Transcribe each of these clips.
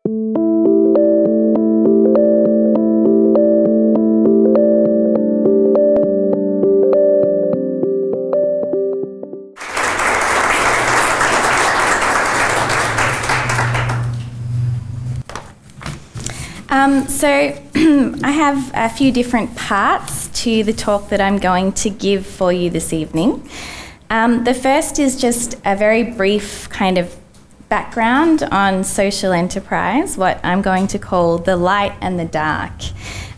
So I have a few different parts to the talk that I'm going to give for you this evening. The first is just a very brief kind of background on social enterprise, what I'm going to call the light and the dark,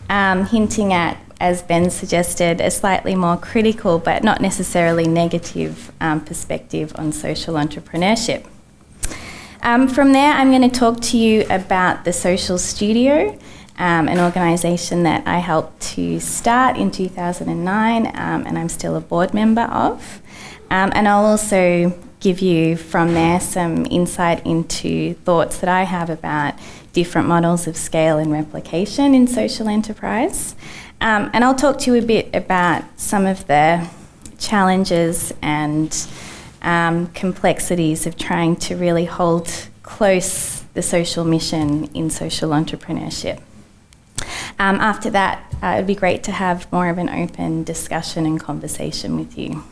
hinting at, as Ben suggested, a slightly more critical but not necessarily negative perspective on social entrepreneurship. From there, I'm going to talk to you about the Social Studio, an organisation that I helped to start in 2009 and I'm still a board member of. And I'll also give you from there some insight into thoughts that I have about different models of scale and replication in social enterprise. And I'll talk to you a bit about some of the challenges and complexities of trying to really hold close the social mission in social entrepreneurship. After that, it would be great to have more of an open discussion and conversation with you.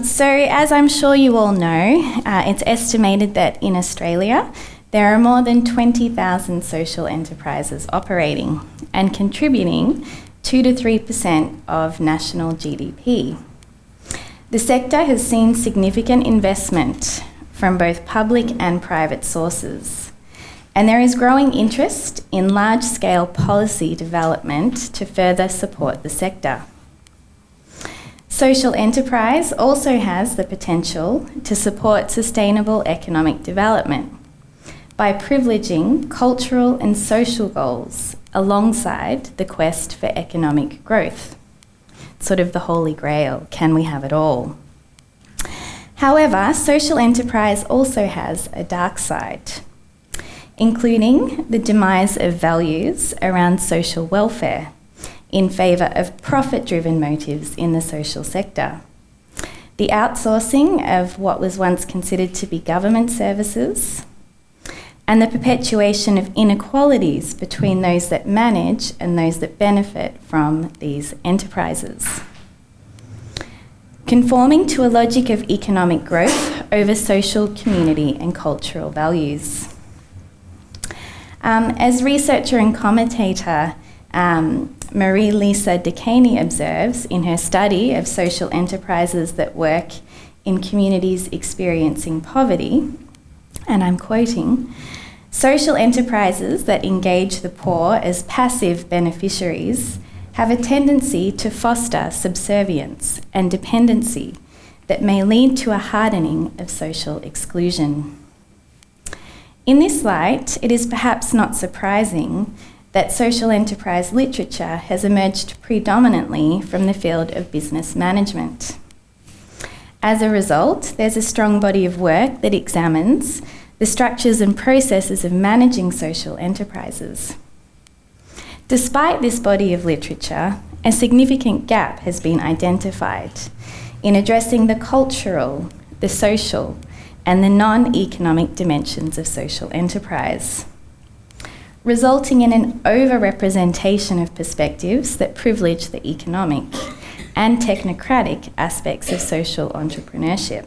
So as I'm sure you all know, it's estimated that in Australia there are more than 20,000 social enterprises operating and contributing 2 to 3% of national GDP. The sector has seen significant investment from both public and private sources, and there is growing interest in large-scale policy development to further support the sector. Social enterprise also has the potential to support sustainable economic development by privileging cultural and social goals alongside the quest for economic growth. Sort of the holy grail, can we have it all? However, social enterprise also has a dark side, including the demise of values around social welfare in favour of profit-driven motives in the social sector, the outsourcing of what was once considered to be government services, and the perpetuation of inequalities between those that manage and those that benefit from these enterprises. Conforming to a logic of economic growth over social, community and cultural values. As researcher and commentator Marie-Lisa DeCaney observes in her study of social enterprises that work in communities experiencing poverty, and I'm quoting, "Social enterprises that engage the poor as passive beneficiaries have a tendency to foster subservience and dependency that may lead to a hardening of social exclusion." In this light, it is perhaps not surprising that social enterprise literature has emerged predominantly from the field of business management. As a result, there's a strong body of work that examines the structures and processes of managing social enterprises. Despite this body of literature, a significant gap has been identified in addressing the cultural, the social, and the non-economic dimensions of social enterprise, resulting in an over-representation of perspectives that privilege the economic and technocratic aspects of social entrepreneurship.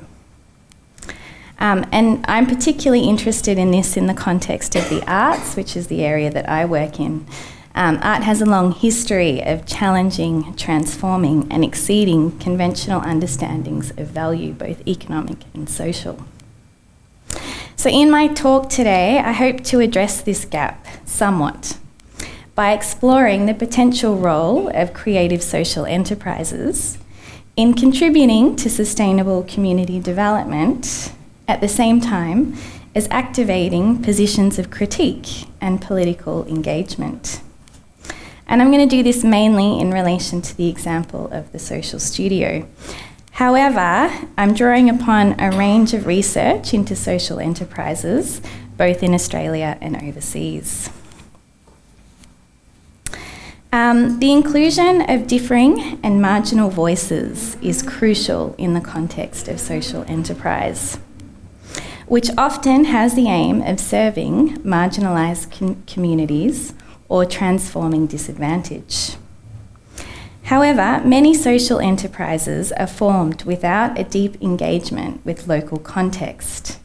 And I'm particularly interested in this in the context of the arts, which is the area that I work in. Art has a long history of challenging, transforming, and exceeding conventional understandings of value, both economic and social. So in my talk today, I hope to address this gap somewhat by exploring the potential role of creative social enterprises in contributing to sustainable community development at the same time as activating positions of critique and political engagement. And I'm going to do this mainly in relation to the example of the Social Studio. However, I'm drawing upon a range of research into social enterprises, both in Australia and overseas. The inclusion of differing and marginal voices is crucial in the context of social enterprise. which often has the aim of serving marginalised communities or transforming disadvantage. However, many social enterprises are formed without a deep engagement with local context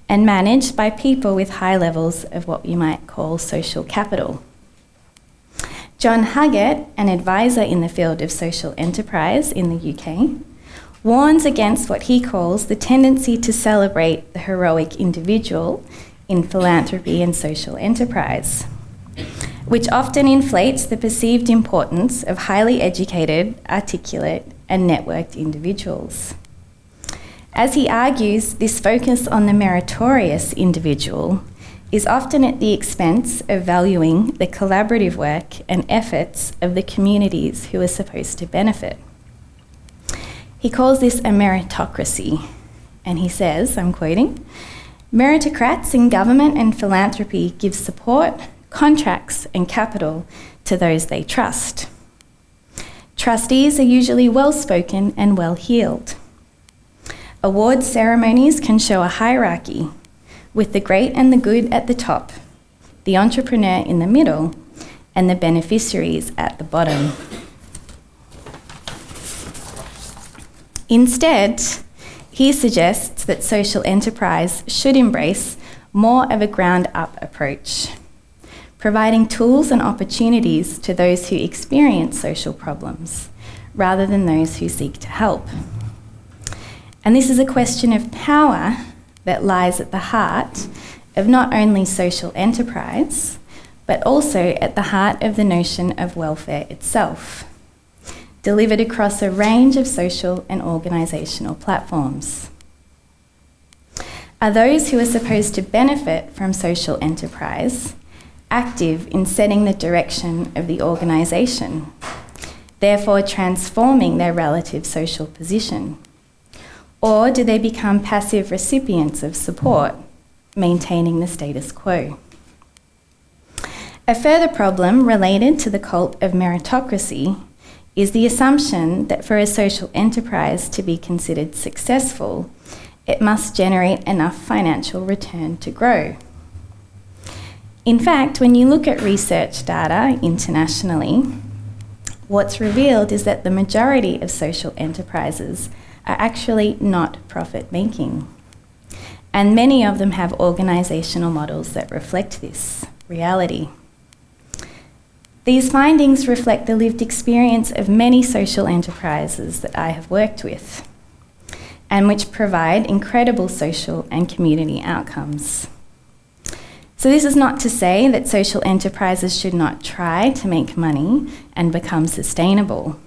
and managed by people with high levels of what you might call social capital. John Huggett, an advisor in the field of social enterprise in the UK, warns against what he calls the tendency to celebrate the heroic individual in philanthropy and social enterprise, which often inflates the perceived importance of highly educated, articulate, and networked individuals. As he argues, this focus on the meritorious individual is often at the expense of valuing the collaborative work and efforts of the communities who are supposed to benefit. He calls this a meritocracy, and he says, I'm quoting, "Meritocrats in government and philanthropy give support, contracts, and capital to those they trust. Trustees are usually well-spoken and well-heeled. Award ceremonies can show a hierarchy, with the great and the good at the top, the entrepreneur in the middle, and the beneficiaries at the bottom. Instead, he suggests that social enterprise should embrace more of a ground-up approach, providing tools and opportunities to those who experience social problems, rather than those who seek to help. And this is a question of power that lies at the heart of not only social enterprise, but also at the heart of the notion of welfare itself, delivered across a range of social and organisational platforms. Are those who are supposed to benefit from social enterprise active in setting the direction of the organisation, therefore transforming their relative social position? Or do they become passive recipients of support, maintaining the status quo? A further problem related to the cult of meritocracy is the assumption that for a social enterprise to be considered successful, it must generate enough financial return to grow. In fact, when you look at research data internationally, what's revealed is that the majority of social enterprises are actually not profit-making. And many of them have organisational models that reflect this reality. These findings reflect the lived experience of many social enterprises that I have worked with, and which provide incredible social and community outcomes. So this is not to say that social enterprises should not try to make money and become sustainable.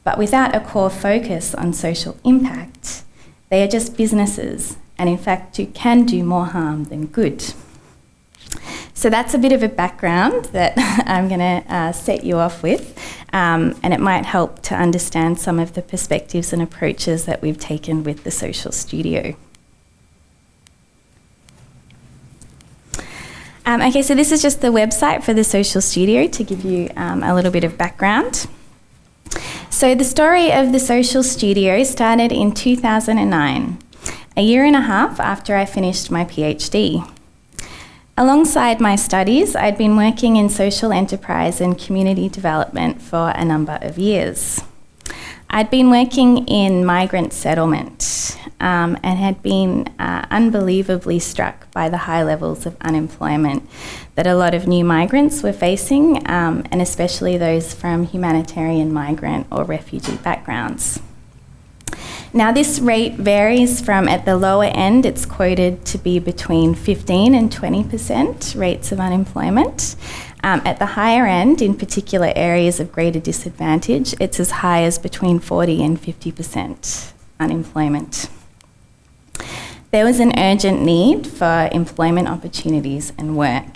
But without a core focus on social impact, they are just businesses and in fact can do more harm than good. So that's a bit of a background that I'm going to set you off with, and it might help to understand some of the perspectives and approaches that we've taken with the Social Studio. Okay, so this is just the website for the Social Studio to give you a little bit of background. So the story of the Social Studio started in 2009, a year and a half after I finished my PhD. Alongside my studies, I'd been working in social enterprise and community development for a number of years. I'd been working in migrant settlement and had been unbelievably struck by the high levels of unemployment that a lot of new migrants were facing, and especially those from humanitarian migrant or refugee backgrounds. Now this rate varies from, at the lower end, it's quoted to be between 15 and 20% rates of unemployment. At the higher end, in particular areas of greater disadvantage, it's as high as between 40 and 50% unemployment. There was an urgent need for employment opportunities and work,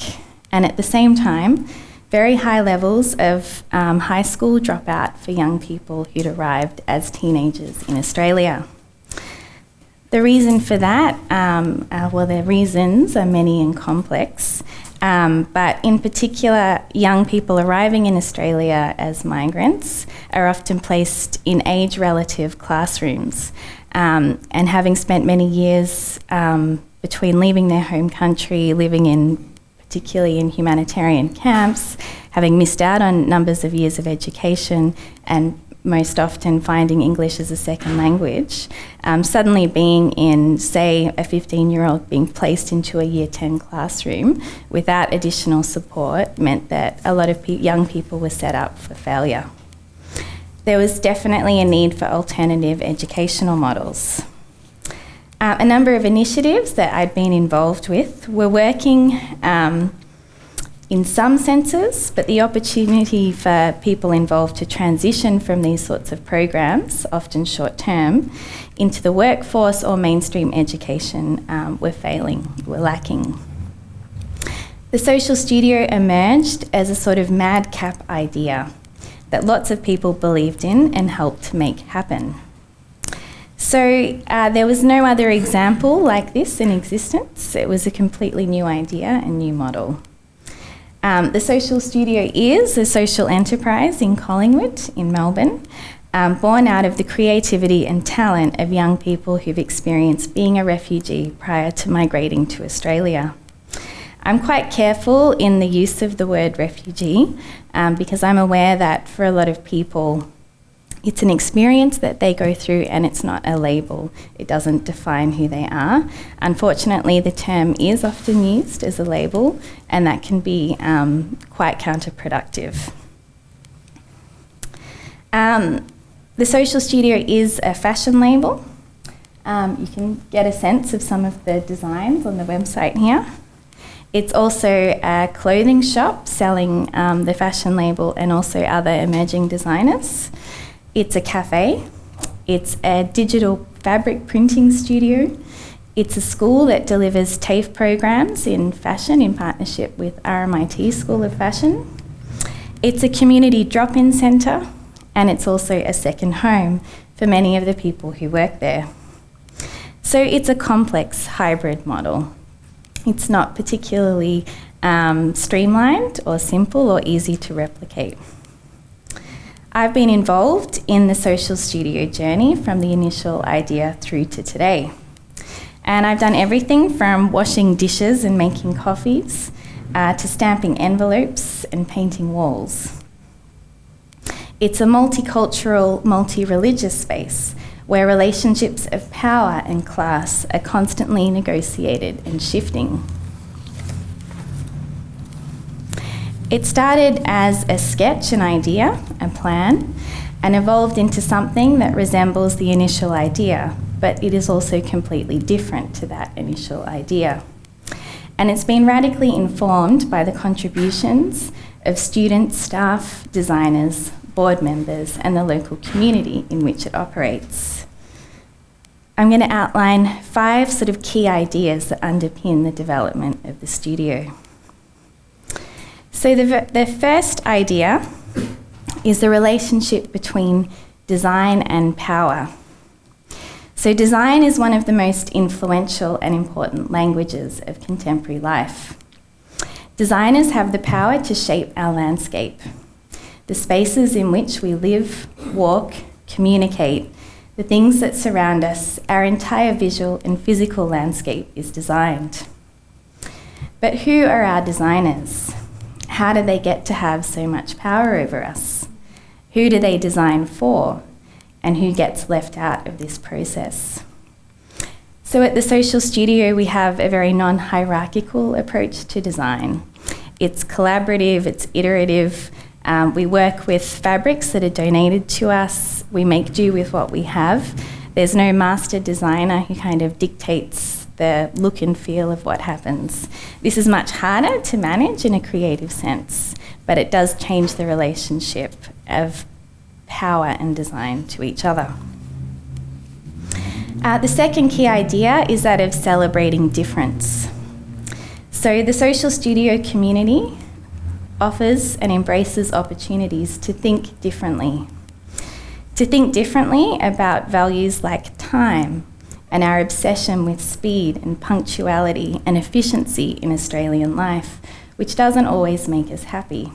and at the same time, very high levels of high school dropout for young people who'd arrived as teenagers in Australia. The reason for that, well, the reasons are many and complex, but in particular, young people arriving in Australia as migrants are often placed in age-relative classrooms, and having spent many years between leaving their home country, living particularly in humanitarian camps, having missed out on numbers of years of education, and most often finding English as a second language, suddenly being in, say, a 15-year-old being placed into a Year 10 classroom without additional support meant that a lot of young people were set up for failure. There was definitely a need for alternative educational models. A number of initiatives that I'd been involved with were working in some senses, but the opportunity for people involved to transition from these sorts of programs, often short term, into the workforce or mainstream education were lacking. The social studio emerged as a sort of madcap idea that lots of people believed in and helped make happen. So there was no other example like this in existence. It was a completely new idea and new model. The social studio is a social enterprise in Collingwood in Melbourne, born out of the creativity and talent of young people who've experienced being a refugee prior to migrating to Australia. I'm quite careful in the use of the word refugee because I'm aware that for a lot of people it's an experience that they go through and it's not a label. It doesn't define who they are. Unfortunately, the term is often used as a label and that can be quite counterproductive. The social studio is a fashion label. You can get a sense of some of the designs on the website here. It's also a clothing shop selling the fashion label and also other emerging designers. It's a cafe, it's a digital fabric printing studio, it's a school that delivers TAFE programs in fashion in partnership with RMIT School of Fashion. It's a community drop-in centre, and it's also a second home for many of the people who work there. So it's a complex hybrid model. It's not particularly streamlined or simple or easy to replicate. I've been involved in the social studio journey from the initial idea through to today. And I've done everything from washing dishes and making coffees to stamping envelopes and painting walls. It's a multicultural, multi-religious space where relationships of power and class are constantly negotiated and shifting. It started as a sketch, an idea, a plan, and evolved into something that resembles the initial idea, but it is also completely different to that initial idea. And it's been radically informed by the contributions of students, staff, designers, board members, and the local community in which it operates. I'm going to outline 5 sort of key ideas that underpin the development of the studio. So the first idea is the relationship between design and power. So design is one of the most influential and important languages of contemporary life. Designers have the power to shape our landscape, the spaces in which we live, walk, communicate, the things that surround us. Our entire visual and physical landscape is designed. But who are our designers? How do they get to have so much power over us? Who do they design for? And who gets left out of this process? So at the Social Studio, we have a very non-hierarchical approach to design. It's collaborative, it's iterative. We work with fabrics that are donated to us. We make do with what we have. There's no master designer who kind of dictates the look and feel of what happens. This is much harder to manage in a creative sense, but it does change the relationship of power and design to each other. The second key idea is that of celebrating difference. So the Social Studio community offers and embraces opportunities to think differently. To think differently about values like time and our obsession with speed and punctuality and efficiency in Australian life, which doesn't always make us happy.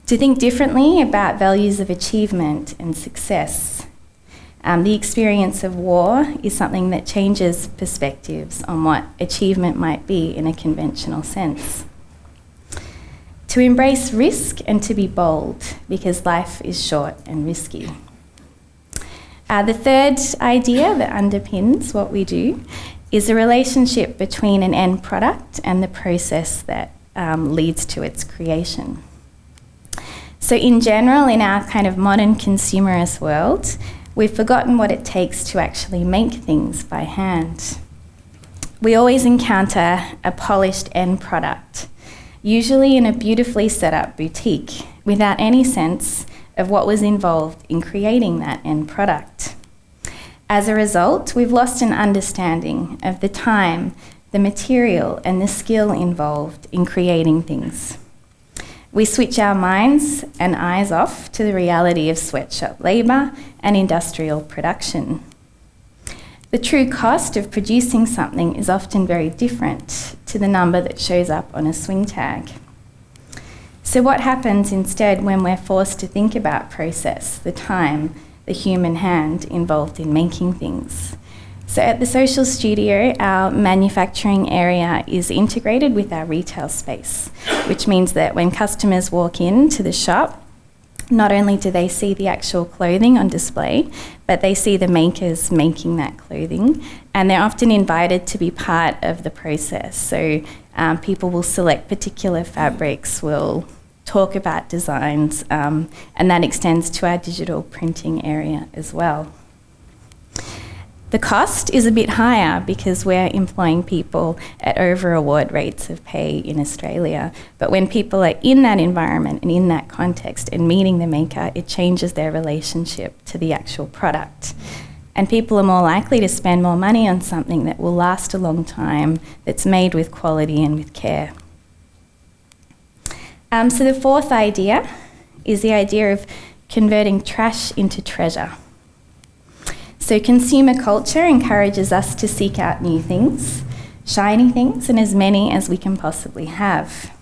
To think differently about values of achievement and success. The experience of war is something that changes perspectives on what achievement might be in a conventional sense. To embrace risk and to be bold, because life is short and risky. The third idea that underpins what we do is the relationship between an end product and the process that leads to its creation. So in general, in our kind of modern consumerist world, we've forgotten what it takes to actually make things by hand. We always encounter a polished end product, usually in a beautifully set up boutique, without any sense of what was involved in creating that end product. As a result, we've lost an understanding of the time, the material, and the skill involved in creating things. We switch our minds and eyes off to the reality of sweatshop labour and industrial production. The true cost of producing something is often very different to the number that shows up on a swing tag. So what happens instead when we're forced to think about process, the time, the human hand involved in making things? So at the Social Studio, our manufacturing area is integrated with our retail space, which means that when customers walk into the shop, not only do they see the actual clothing on display, but they see the makers making that clothing, and they're often invited to be part of the process. So people will select particular fabrics, will talk about designs, and that extends to our digital printing area as well. The cost is a bit higher because we're employing people at over-award rates of pay in Australia. But when people are in that environment and in that context and meeting the maker, it changes their relationship to the actual product. And people are more likely to spend more money on something that will last a long time, that's made with quality and with care. So the fourth idea is the idea of converting trash into treasure. So consumer culture encourages us to seek out new things, shiny things, and as many as we can possibly have.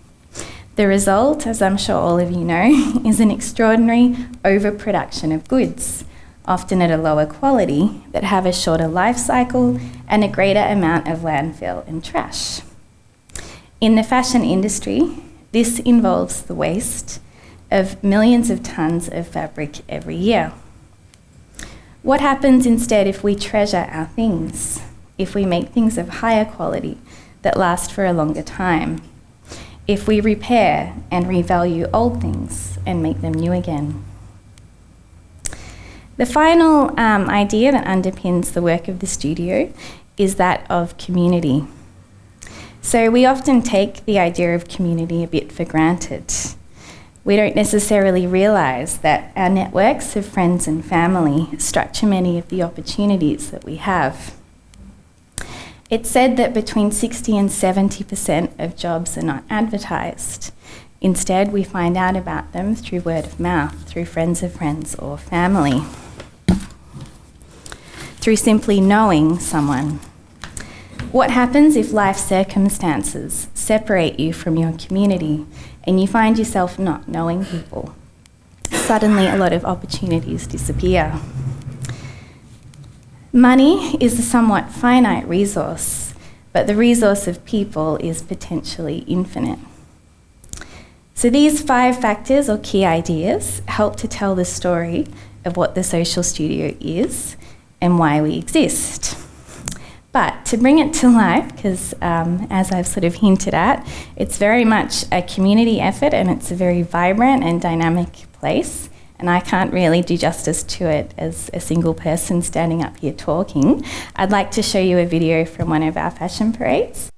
The result, as I'm sure all of you know, is an extraordinary overproduction of goods, often at a lower quality, that have a shorter life cycle and a greater amount of landfill and trash. In the fashion industry, this involves the waste of millions of tonnes of fabric every year. What happens instead if we treasure our things, if we make things of higher quality that last for a longer time, if we repair and revalue old things and make them new again? The final idea that underpins the work of the studio is that of community. So we often take the idea of community a bit for granted. We don't necessarily realise that our networks of friends and family structure many of the opportunities that we have. It's said that between 60 and 70% of jobs are not advertised. Instead, we find out about them through word of mouth, through friends of friends or family, through simply knowing someone. What happens if life circumstances separate you from your community and you find yourself not knowing people? Suddenly a lot of opportunities disappear. Money is a somewhat finite resource, but the resource of people is potentially infinite. So these 5 factors or key ideas help to tell the story of what the Social Studio is and why we exist. But to bring it to life, because as I've sort of hinted at, it's very much a community effort and it's a very vibrant and dynamic place. And I can't really do justice to it as a single person standing up here talking. I'd like to show you a video from one of our fashion parades.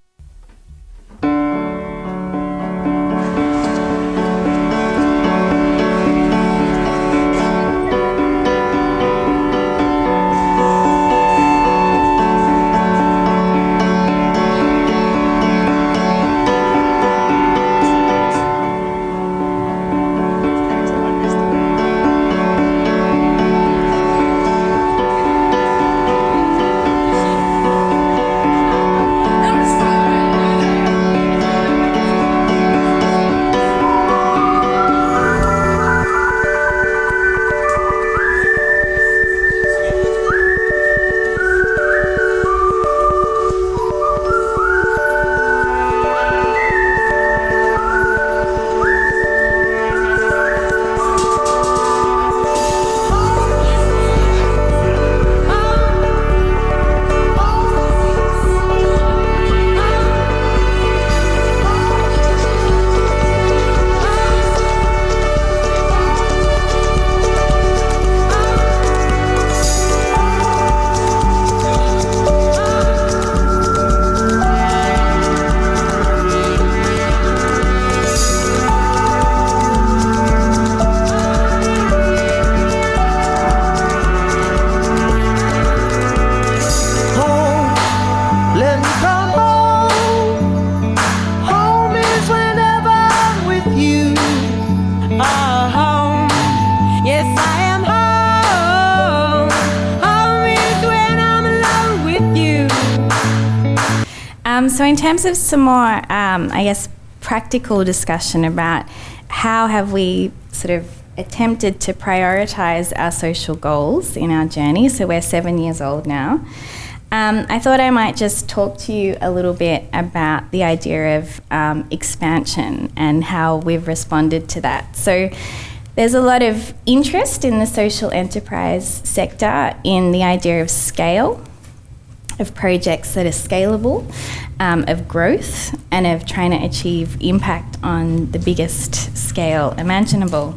That was fun. So in terms of some more, I guess, practical discussion about how have we sort of attempted to prioritise our social goals in our journey. So we're 7 years old now. I thought I might just talk to you a little bit about the idea of expansion and how we've responded to that. So there's a lot of interest in the social enterprise sector in the idea of scale, of projects that are scalable, of growth, and of trying to achieve impact on the biggest scale imaginable.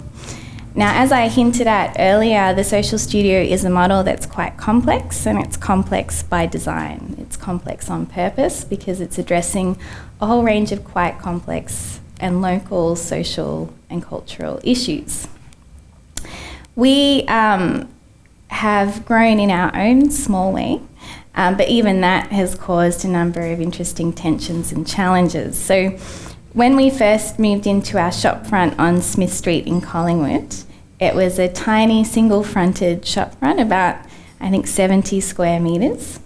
Now, as I hinted at earlier, the social studio is a model that's quite complex, and it's complex by design. It's complex on purpose because it's addressing a whole range of quite complex and local social and cultural issues. We have grown in our own small way, but even that has caused a number of interesting tensions and challenges. So when we first moved into our shopfront on Smith Street in Collingwood, it was a tiny single-fronted shopfront, about, I think, 70 square metres.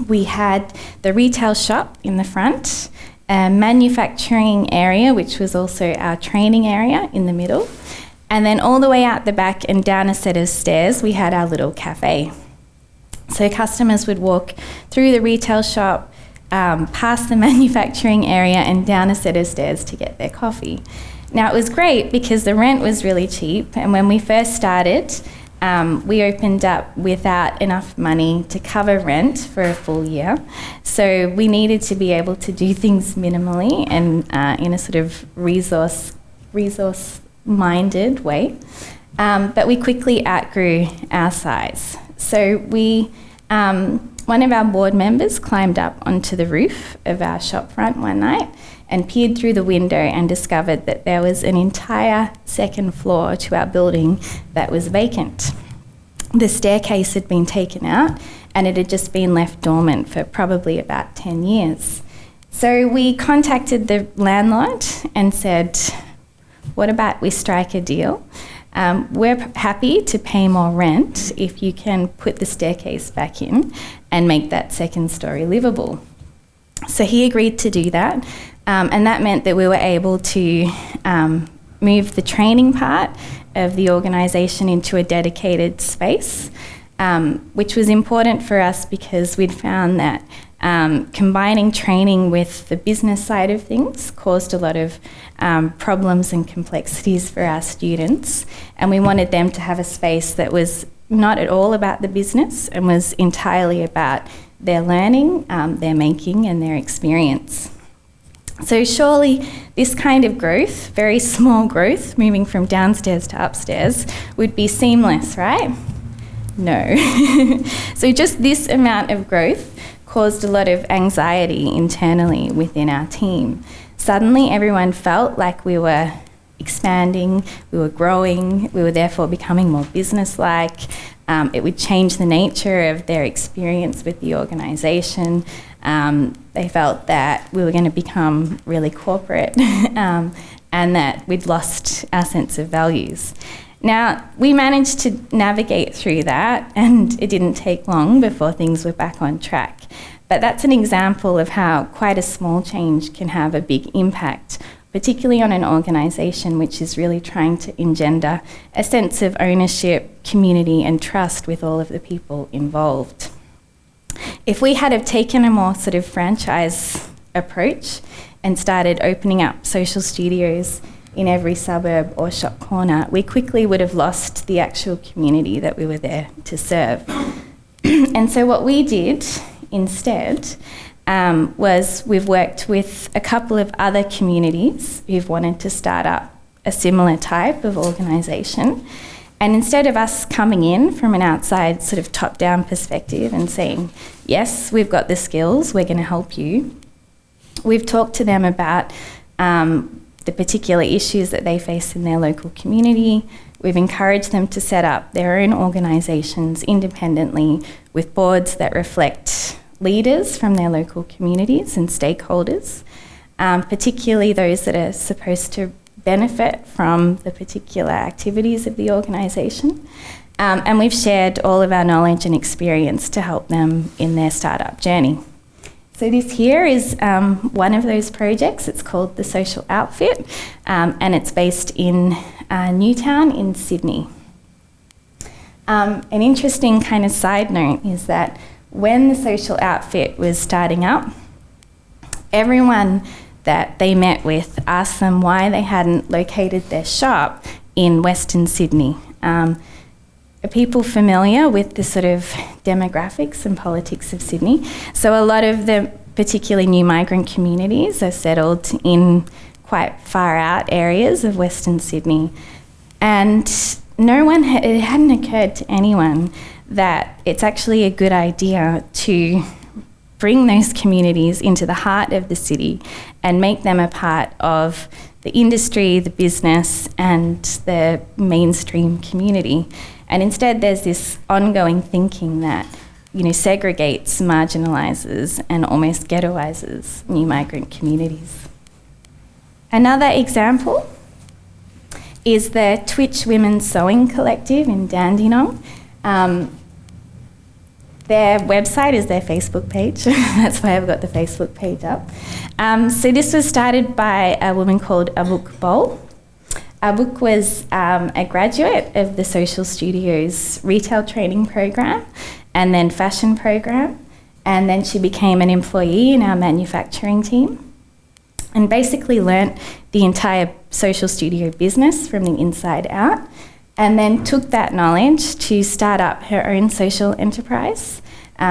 We had the retail shop in the front, a manufacturing area, which was also our training area, in the middle, and then all the way out the back and down a set of stairs, we had our little cafe. So customers would walk through the retail shop, past the manufacturing area and down a set of stairs to get their coffee. Now, it was great because the rent was really cheap, and when we first started, we opened up without enough money to cover rent for a full year. So we needed to be able to do things minimally and in a sort of resource-minded way. But we quickly outgrew our size. So one of our board members climbed up onto the roof of our shopfront one night and peered through the window and discovered that there was an entire second floor to our building that was vacant. The staircase had been taken out and it had just been left dormant for probably about 10 years. So we contacted the landlord and said, what about we strike a deal? We're happy to pay more rent if you can put the staircase back in and make that second story livable. So he agreed to do that, and that meant that we were able to move the training part of the organisation into a dedicated space, which was important for us because we'd found that combining training with the business side of things caused a lot of problems and complexities for our students, and we wanted them to have a space that was not at all about the business and was entirely about their learning, their making and their experience. So surely this kind of growth, very small growth, moving from downstairs to upstairs, would be seamless, right? No. So just this amount of growth caused a lot of anxiety internally within our team. Suddenly everyone felt like we were expanding, we were growing, we were therefore becoming more business-like. It would change the nature of their experience with the organisation. They felt that we were going to become really corporate and that we'd lost our sense of values. Now, we managed to navigate through that, and it didn't take long before things were back on track. But that's an example of how quite a small change can have a big impact, particularly on an organisation which is really trying to engender a sense of ownership, community and trust with all of the people involved. If we had have taken a more sort of franchise approach and started opening up social studios in every suburb or shop corner, we quickly would have lost the actual community that we were there to serve. And so what we did instead was we've worked with a couple of other communities who've wanted to start up a similar type of organisation. And instead of us coming in from an outside sort of top-down perspective and saying, yes, we've got the skills, we're going to help you, we've talked to them about the particular issues that they face in their local community. We've encouraged them to set up their own organisations independently with boards that reflect leaders from their local communities and stakeholders, particularly those that are supposed to benefit from the particular activities of the organisation. And we've shared all of our knowledge and experience to help them in their startup journey. So this here is one of those projects. It's called the Social Outfit, and it's based in Newtown in Sydney. An interesting kind of side note is that when the Social Outfit was starting up, everyone that they met with asked them why they hadn't located their shop in Western Sydney. Are people familiar with the sort of demographics and politics of Sydney? So a lot of the particularly new migrant communities are settled in quite far out areas of Western Sydney. And it hadn't occurred to anyone that it's actually a good idea to bring those communities into the heart of the city and make them a part of the industry, the business, and the mainstream community. And instead there's this ongoing thinking that, segregates, marginalises, and almost ghettoises new migrant communities. Another example is the Twitch Women's Sewing Collective in Dandenong. Their website is their Facebook page. That's why I've got the Facebook page up. So this was started by a woman called Abuk Bol. Abuk was a graduate of the Social Studio's retail training program and then fashion program. And then she became an employee in our manufacturing team and basically learnt the entire Social Studio business from the inside out, and then took that knowledge to start up her own social enterprise,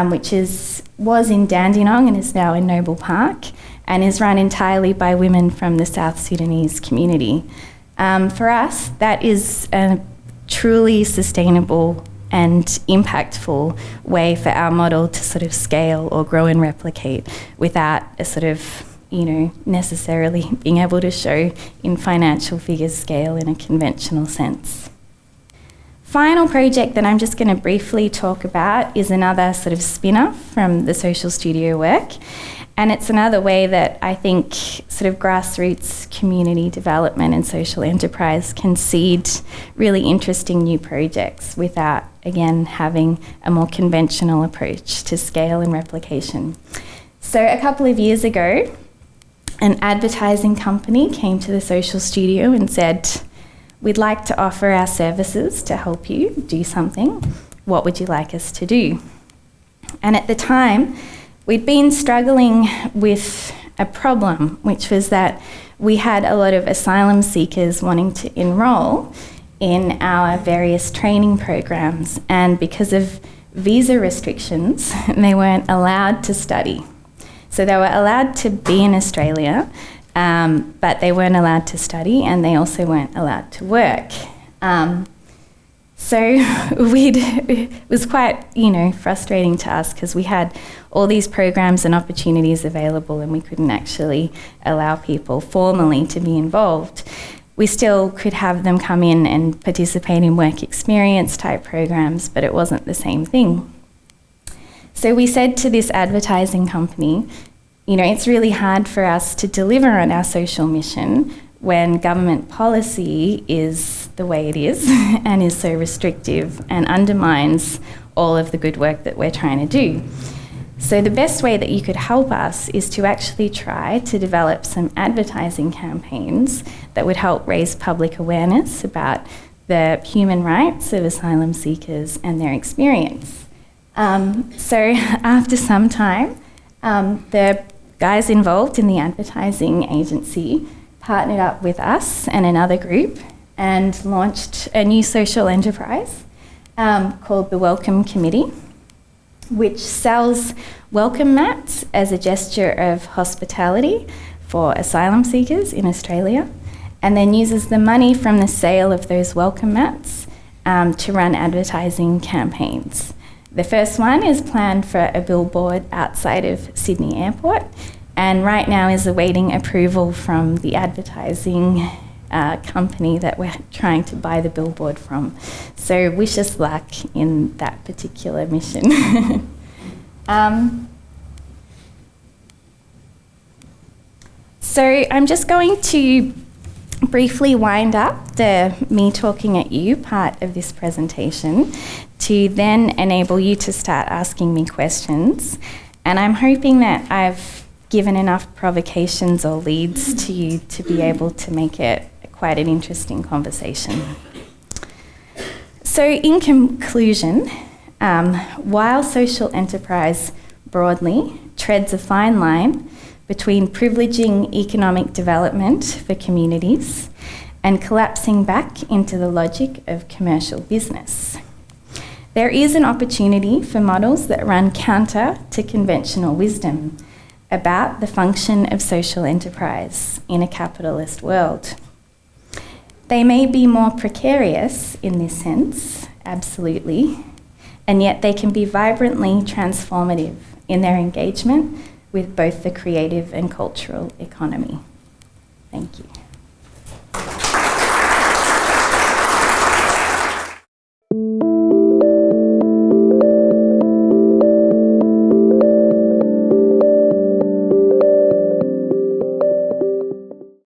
which was in Dandenong and is now in Noble Park, and is run entirely by women from the South Sudanese community. For us, that is a truly sustainable and impactful way for our model to sort of scale or grow and replicate without a sort of necessarily being able to show in financial figures scale in a conventional sense. Final project that I'm just going to briefly talk about is another sort of spin-off from the Social Studio work, and it's another way that I think sort of grassroots community development and social enterprise can seed really interesting new projects without, again, having a more conventional approach to scale and replication. So a couple of years ago, an advertising company came to the Social Studio and said, "We'd like to offer our services to help you do something. What would you like us to do?" And at the time, we'd been struggling with a problem, which was that we had a lot of asylum seekers wanting to enrol in our various training programs, and because of visa restrictions, they weren't allowed to study. So they were allowed to be in Australia, but they weren't allowed to study, and they also weren't allowed to work. So it was quite, frustrating to us because we had all these programs and opportunities available, and we couldn't actually allow people formally to be involved. We still could have them come in and participate in work experience type programs, but it wasn't the same thing. So we said to this advertising company, it's really hard for us to deliver on our social mission when government policy is the way it is and is so restrictive and undermines all of the good work that we're trying to do. So the best way that you could help us is to actually try to develop some advertising campaigns that would help raise public awareness about the human rights of asylum seekers and their experience. So after some time, the guys involved in the advertising agency partnered up with us and another group and launched a new social enterprise called the Welcome Committee, which sells welcome mats as a gesture of hospitality for asylum seekers in Australia, and then uses the money from the sale of those welcome mats to run advertising campaigns. The first one is planned for a billboard outside of Sydney Airport, and right now is awaiting approval from the advertising company that we're trying to buy the billboard from. So wish us luck in that particular mission. So I'm just going to briefly wind up the me talking at you part of this presentation to then enable you to start asking me questions. And I'm hoping that I've given enough provocations or leads to you to be able to make it quite an interesting conversation. So in conclusion, while social enterprise broadly treads a fine line between privileging economic development for communities and collapsing back into the logic of commercial business, there is an opportunity for models that run counter to conventional wisdom about the function of social enterprise in a capitalist world. They may be more precarious in this sense, absolutely, and yet they can be vibrantly transformative in their engagement with both the creative and cultural economy. Thank you.